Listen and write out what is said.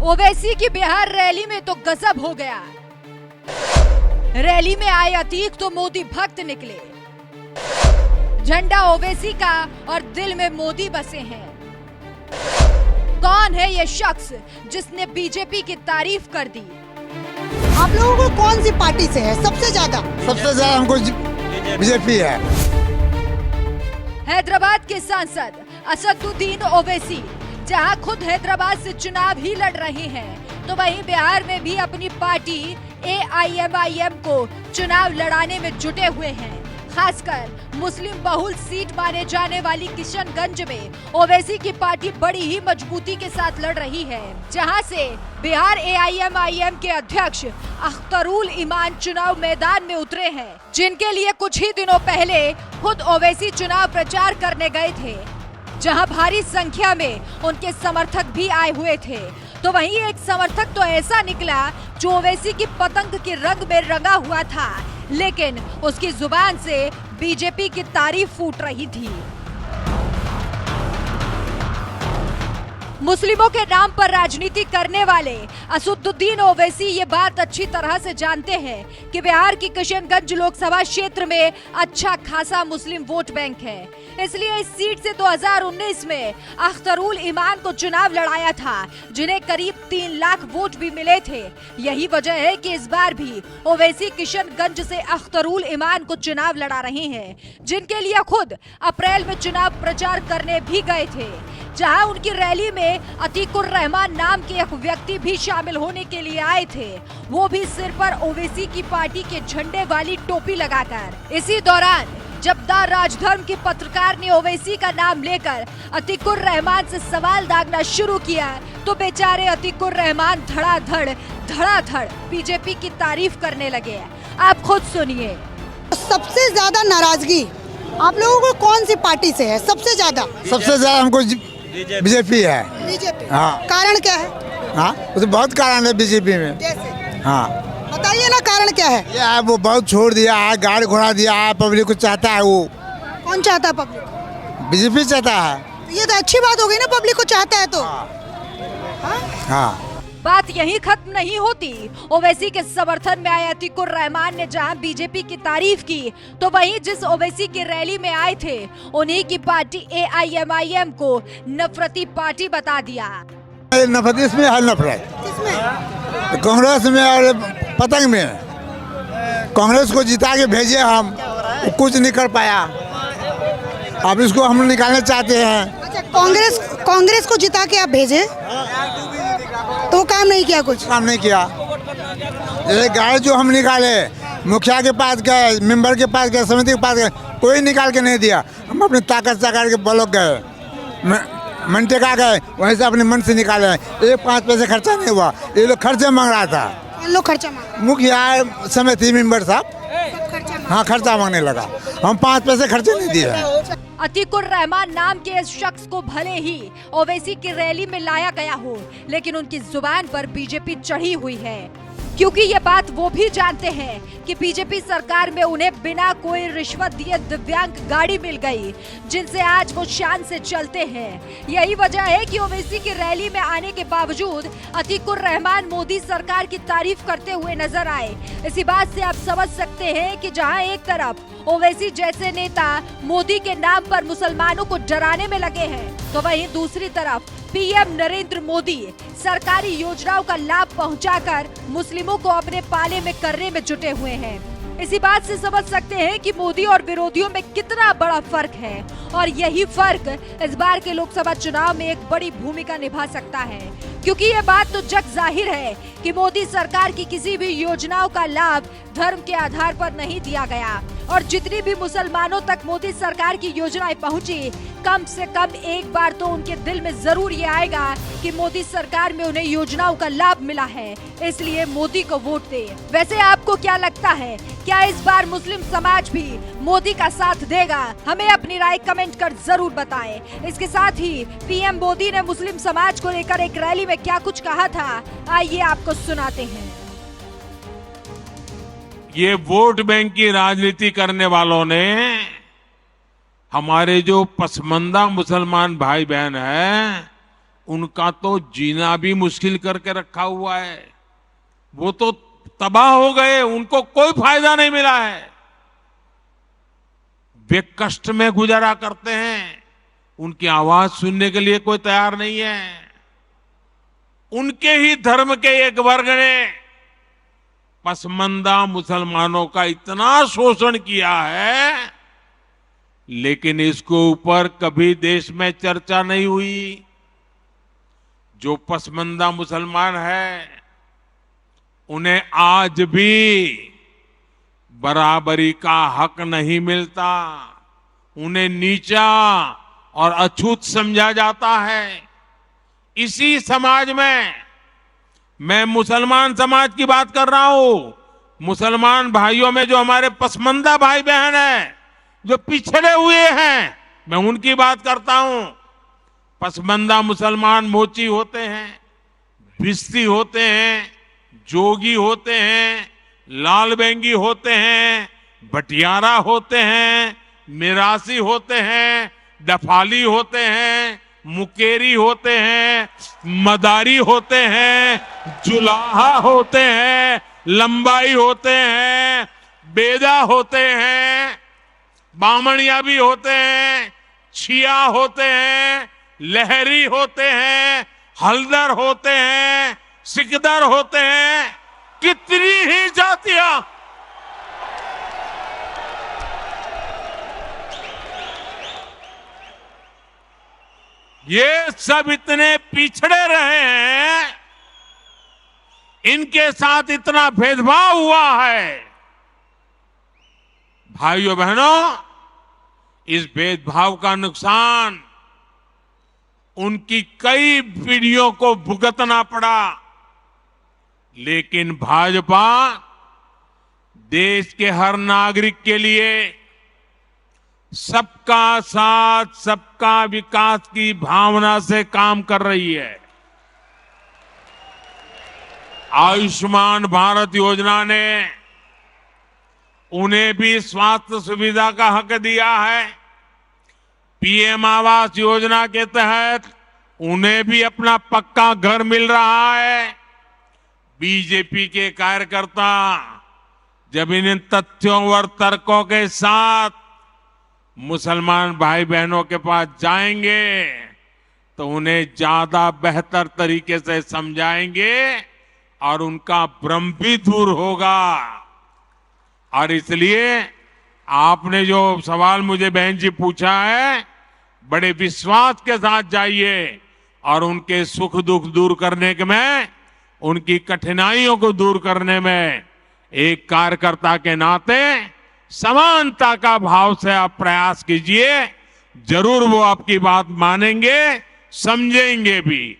ओवैसी की बिहार रैली में तो गजब हो गया। रैली में आए अतीक तो मोदी भक्त निकले। झंडा ओवैसी का और दिल में मोदी बसे हैं। कौन है ये शख्स जिसने बीजेपी की तारीफ कर दी? आप लोगों को कौन सी पार्टी से है सबसे ज्यादा? सबसे ज्यादा हमको बीजेपी है। हैदराबाद के सांसद असदुद्दीन ओवैसी जहां खुद हैदराबाद से चुनाव ही लड़ रहे हैं, तो वहीं बिहार में भी अपनी पार्टी AIMIM को चुनाव लड़ाने में जुटे हुए हैं। खासकर मुस्लिम बहुल सीट माने जाने वाली किशनगंज में ओवैसी की पार्टी बड़ी ही मजबूती के साथ लड़ रही है, जहां से बिहार AIMIM के अध्यक्ष अख्तरुल ईमान चुनाव मैदान में उतरे हैं, जिनके लिए कुछ ही दिनों पहले खुद ओवैसी चुनाव प्रचार करने गए थे, जहां भारी संख्या में उनके समर्थक भी आए हुए थे। तो वहीं एक समर्थक तो ऐसा निकला जो ओवैसी की पतंग के रंग में रंगा हुआ था, लेकिन उसकी जुबान से बीजेपी की तारीफ फूट रही थी। मुस्लिमों के नाम पर राजनीति करने वाले असदुद्दीन ओवैसी ये बात अच्छी तरह से जानते हैं कि बिहार की किशनगंज लोकसभा क्षेत्र में अच्छा खासा मुस्लिम वोट बैंक है। इसलिए इस सीट से 2019 में अख्तरुल ईमान को चुनाव लड़ाया था, जिन्हें करीब 3 लाख वोट भी मिले थे। यही वजह है कि इस बार भी ओवैसी किशनगंज से अख्तरुल ईमान को चुनाव लड़ा रहे हैं, जिनके लिए खुद अप्रैल में चुनाव प्रचार करने भी गए थे, जहां उनकी रैली में अतीकुर रहमान नाम के एक व्यक्ति भी शामिल होने के लिए आए थे, वो भी सिर पर ओवैसी की पार्टी के झंडे वाली टोपी लगाकर। इसी दौरान जब द राजधर्म के पत्रकार ने ओवैसी का नाम लेकर अतीकुर रहमान से सवाल दागना शुरू किया, तो बेचारे अतीकुर रहमान धड़ाधड़ बीजेपी की तारीफ करने लगे। आप खुद सुनिए। सबसे ज्यादा नाराजगी आप लोगों को कौन सी पार्टी से है सबसे ज्यादा? सबसे ज्यादा हमको बीजेपी है। बीजेपी। हाँ। कारण क्या है? हाँ, तो बहुत कारण है बीजेपी में। जैसे? हाँ, बताइए ना, कारण क्या है? ये है वो बहुत छोड़ दिया है, गाड़ी घोड़ा दिया है, पब्लिक को चाहता है। वो कौन चाहता है? पब्लिक बीजेपी चाहता है। ये तो अच्छी बात हो गई ना, पब्लिक को चाहता है तो। हाँ, बात यहीं खत्म नहीं होती। ओवैसी के समर्थन में आए अतीकुर रहमान ने जहां बीजेपी की तारीफ की, तो वहीं जिस ओवैसी की रैली में आए थे, उन्हीं की पार्टी AIMIM को नफरती पार्टी बता दिया। नफरत इसमें है, नफरत किसमें? कांग्रेस में और पतंग में। कांग्रेस को जिता के भेजे हम, कुछ नहीं कर पाया। अब इसको हम निकालना चाहते हैं। अच्छा, कांग्रेस को जिता के आप भेजे तो काम नहीं किया? कुछ काम नहीं किया। जैसे गाड़ी जो हम निकाले, मुखिया के पास गए, मेंबर के पास गए, समिति के पास गए, कोई निकाल के नहीं दिया। हम अपनी ताकत से के ब्लॉक गए, मनटेका गए, वहीं से अपने मन से निकाले। 1-5 पैसे खर्चा नहीं हुआ। ये लोग खर्चे मांग रहा था। कौन लोग खर्चा मांग? मुखिया समिति मेंबर साहब। हाँ, खर्चा मांगने लगा। हम 5 पैसे खर्चे नहीं दिए। अतीकुर रहमान नाम के इस शख्स को भले ही ओवैसी की रैली में लाया गया हो, लेकिन उनकी जुबान पर बीजेपी चढ़ी हुई है, क्योंकि ये बात वो भी जानते हैं कि बीजेपी सरकार में उन्हें बिना कोई रिश्वत दिए दिव्यांग गाड़ी मिल गई, जिनसे आज वो शान से चलते हैं। यही वजह है कि ओवैसी की रैली में आने के बावजूद अतीकुर रहमान मोदी सरकार की तारीफ करते हुए नजर आए। इसी बात से आप समझ सकते हैं कि जहां एक तरफ ओवैसी जैसे नेता मोदी के नाम पर मुसलमानों को डराने में लगे हैं, तो वहीं दूसरी तरफ PM नरेंद्र मोदी सरकारी योजनाओं का लाभ पहुंचाकर मुस्लिमों को अपने पाले में करने में जुटे हुए हैं। इसी बात से समझ सकते हैं कि मोदी और विरोधियों में कितना बड़ा फर्क है, और यही फर्क इस बार के लोकसभा चुनाव में एक बड़ी भूमिका निभा सकता है, क्योंकि ये बात तो जग जाहिर है कि मोदी सरकार की किसी भी योजनाओं का लाभ धर्म के आधार पर नहीं दिया गया, और जितनी भी मुसलमानों तक मोदी सरकार की योजनाएं पहुंची, कम से कम एक बार तो उनके दिल में जरूर ये आएगा कि मोदी सरकार में उन्हें योजनाओं का लाभ मिला है, इसलिए मोदी को वोट दे। वैसे आपको क्या लगता है, क्या इस बार मुस्लिम समाज भी मोदी का साथ देगा? हमें अपनी राय कमेंट कर जरूर बताएं। इसके साथ ही PM मोदी ने मुस्लिम समाज को लेकर एक रैली में क्या कुछ कहा था, आइए आपको सुनाते हैं। ये वोट बैंक की राजनीति करने वालों ने हमारे जो पसमंदा मुसलमान भाई बहन हैं, उनका तो जीना भी मुश्किल करके रखा हुआ है। वो तो तबाह हो गए, उनको कोई फायदा नहीं मिला है। वे कष्ट में गुजारा करते हैं, उनकी आवाज सुनने के लिए कोई तैयार नहीं है। उनके ही धर्म के एक वर्ग ने पसमंदा मुसलमानों का इतना शोषण किया है, लेकिन इसके ऊपर कभी देश में चर्चा नहीं हुई। जो पसमंदा मुसलमान है, उन्हें आज भी बराबरी का हक नहीं मिलता। उन्हें नीचा और अछूत समझा जाता है। इसी समाज में मैं मुसलमान समाज की बात कर रहा हूं। मुसलमान भाइयों में जो हमारे पसमंदा भाई बहन हैं, जो पिछड़े हुए हैं, मैं उनकी बात करता हूं। पसमंदा मुसलमान मोची होते हैं, भिस्ती होते हैं, जोगी होते हैं, लाल बेंगी होते हैं, भटियारा होते हैं, मिरासी होते हैं, डफाली होते हैं, मुकेरी होते हैं, मदारी होते हैं, जुलाहा होते हैं, लंबाई होते हैं, बेदा होते हैं, बामणिया भी होते हैं, छिया होते हैं, लहरी होते हैं, हल्दर होते हैं, सिकदर होते हैं। कितनी ही जातियां, ये सब इतने पिछड़े रहे हैं, इनके साथ इतना भेदभाव हुआ है। भाइयों बहनों, इस भेदभाव का नुकसान उनकी कई पीढ़ियों को भुगतना पड़ा, लेकिन भाजपा देश के हर नागरिक के लिए सबका साथ सबका विकास की भावना से काम कर रही है। आयुष्मान भारत योजना ने उन्हें भी स्वास्थ्य सुविधा का हक दिया है। पीएम आवास योजना के तहत उन्हें भी अपना पक्का घर मिल रहा है। बीजेपी के कार्यकर्ता जब इन तथ्यों और तर्कों के साथ मुसलमान भाई बहनों के पास जाएंगे तो उन्हें ज्यादा बेहतर तरीके से समझाएंगे और उनका भ्रम भी दूर होगा। और इसलिए आपने जो सवाल मुझे बहन जी पूछा है, बड़े विश्वास के साथ जाइए और उनके सुख दुख दूर करने में, उनकी कठिनाइयों को दूर करने में एक कार्यकर्ता के नाते समानता का भाव से आप प्रयास कीजिए। जरूर वो आपकी बात मानेंगे, समझेंगे भी।